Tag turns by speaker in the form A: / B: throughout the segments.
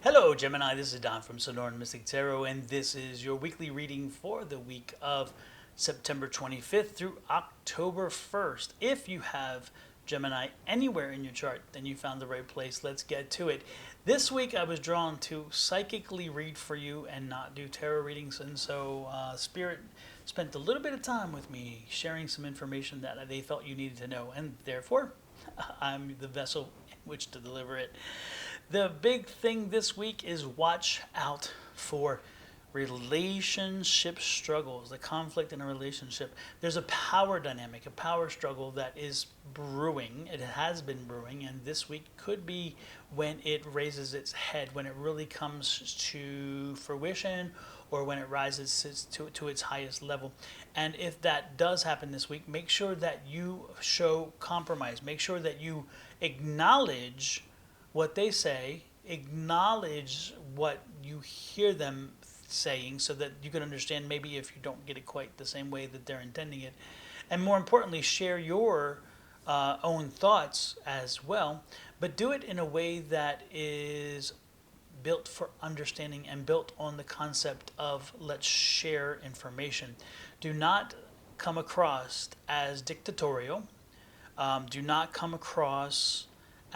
A: Hello, Gemini. This is Don from Sonoran Mystic Tarot, and this is your weekly reading for the week of September 25th through October 1st. If you have Gemini anywhere in your chart, then you found the right place. Let's get to it. This week, I was drawn to psychically read for you and not do tarot readings, and so Spirit spent a little bit of time with me sharing some information that they felt you needed to know, and therefore, I'm the vessel in which to deliver it. The big thing this week is watch out for relationship struggles, the conflict in a relationship. There's a power dynamic, a power struggle that is brewing. It has been brewing, and this week could be when it raises its head, when it really comes to fruition, or when it rises to its highest level. And if that does happen this week, make sure that you show compromise. Make sure that you acknowledge what they say, acknowledge what you hear them saying so that you can understand maybe if you don't get it quite the same way that they're intending it. And more importantly, share your own thoughts as well, but do it in a way that is built for understanding and built on the concept of let's share information. Do not come across as dictatorial. Do not come across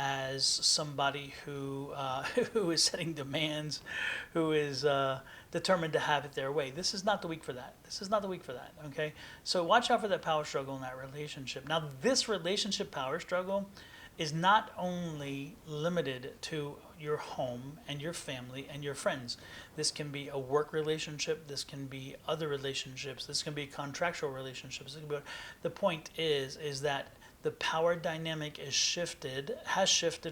A: as somebody who who is setting demands, who is determined to have it their way. This is not the week for that. This is not the week for that. Okay, so watch out for that power struggle in that relationship. Now, this relationship power struggle is not only limited to your home and your family and your friends. This can be a work relationship. This can be other relationships. This can be contractual relationships. The point is that the power dynamic has shifted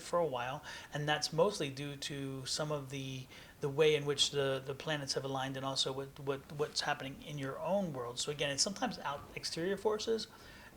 A: for a while, and that's mostly due to some of the way in which the planets have aligned, and also what's happening in your own world. So again, it's sometimes exterior forces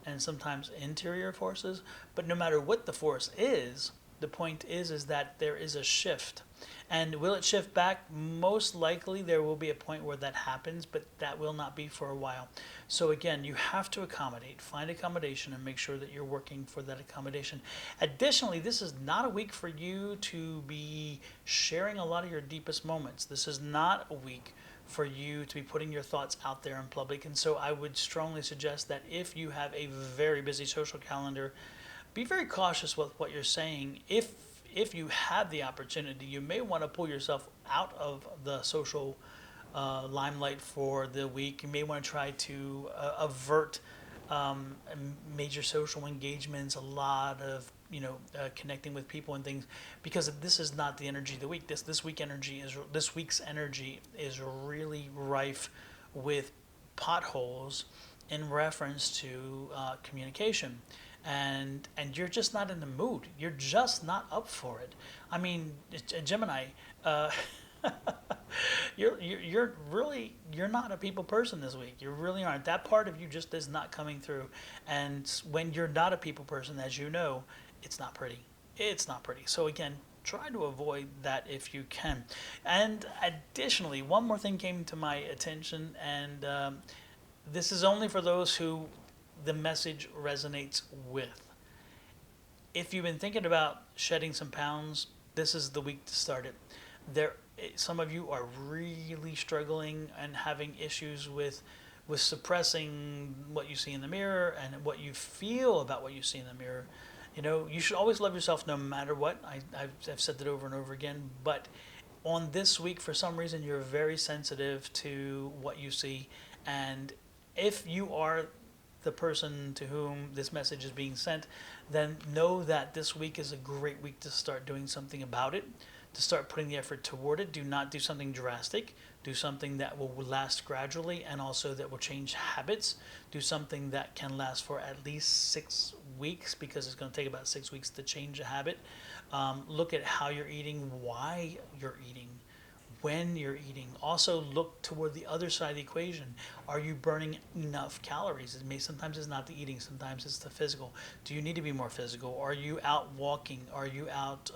A: and sometimes interior forces, but no matter what the force is, the point is that there is a shift. And will it shift back? Most likely there will be a point where that happens, but that will not be for a while. So again, you have to accommodate, find accommodation, and make sure that you're working for that accommodation. Additionally, this is not a week for you to be sharing a lot of your deepest moments. This is not a week for you to be putting your thoughts out there in public. And so I would strongly suggest that if you have a very busy social calendar, be very cautious with what you're saying. If you have the opportunity, you may want to pull yourself out of the social limelight for the week. You may want to try to avert major social engagements, a lot of connecting with people and things, because this is not the energy of the week. This week's energy is really rife with potholes in reference to communication. And you're just not in the mood. You're just not up for it. I mean, Gemini, you're not a people person this week. You really aren't. That part of you just is not coming through. And when you're not a people person, as you know, it's not pretty. It's not pretty. So again, try to avoid that if you can. And additionally, one more thing came to my attention, and this is only for those who the message resonates with. If you've been thinking about shedding some pounds, this is the week to start it. Some of you are really struggling and having issues with suppressing what you see in the mirror and what you feel about what you see in the mirror. You should always love yourself no matter what. I've said that over and over again, but on this week, for some reason, you're very sensitive to what you see. And if you are the person to whom this message is being sent, then know that this week is a great week to start doing something about it, to start putting the effort toward it. Do not do something drastic. Do something that will last gradually, and also that will change habits. Do something that can last for at least 6 weeks, because it's going to take about 6 weeks to change a habit. Look at how you're eating, why you're eating, when you're eating. Also look toward the other side of the equation. Are you burning enough calories? Sometimes it's not the eating, sometimes it's the physical. Do you need to be more physical? Are you out walking? Are you out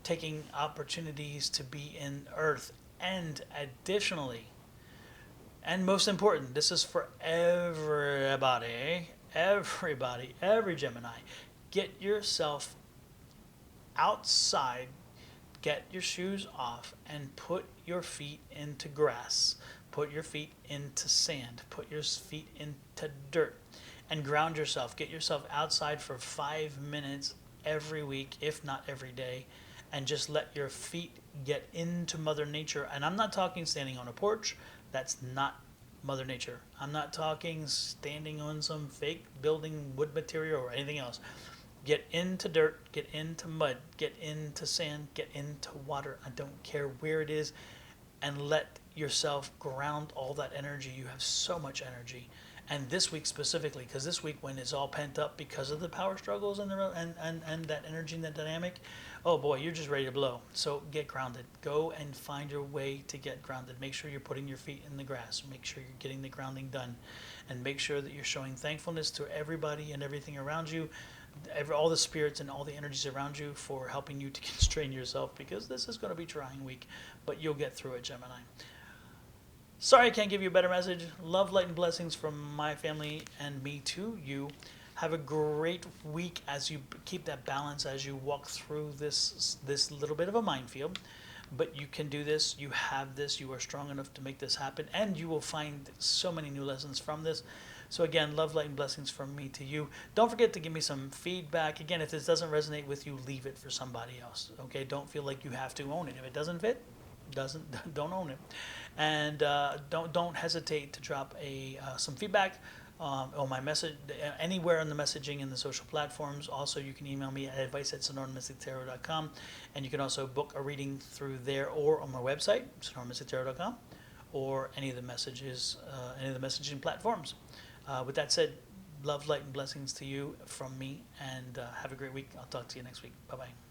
A: taking opportunities to be in earth? And additionally, and most important, this is for every Gemini, get yourself outside, get your shoes off and put your feet into grass, put your feet into sand, put your feet into dirt, and ground yourself. Get yourself outside for 5 minutes every week, if not every day, and just let your feet get into Mother Nature. And I'm not talking standing on a porch. That's not Mother Nature. I'm not talking standing on some fake building wood material or anything else. Get into dirt, get into mud, get into sand, get into water. I don't care where it is, and let yourself ground all that energy. You have so much energy. And this week specifically, because this week when it's all pent up because of the power struggles and that energy and that dynamic, oh boy, you're just ready to blow. So get grounded. Go and find your way to get grounded. Make sure you're putting your feet in the grass. Make sure you're getting the grounding done. And make sure that you're showing thankfulness to everybody and everything around you, all the spirits and all the energies around you for helping you to constrain yourself, because this is going to be a trying week, but you'll get through it, Gemini. Sorry I can't give you a better message. Love, light, and blessings from my family and me to you. Have a great week as you keep that balance, as you walk through this little bit of a minefield. But you can do this. You have this. You are strong enough to make this happen. And you will find so many new lessons from this. So again, love, light, and blessings from me to you. Don't forget to give me some feedback. Again, if this doesn't resonate with you, leave it for somebody else. Okay? Don't feel like you have to own it. If it doesn't fit, don't own it. And don't hesitate to drop some feedback on my message anywhere on the messaging in the social platforms. Also, you can email me at advice@sonoranmystictarot.com, and you can also book a reading through there or on my website, sonoranmystictarot.com, or any of the messaging platforms. With that said, love, light, and blessings to you from me, and have a great week. I'll talk to you next week. Bye-bye.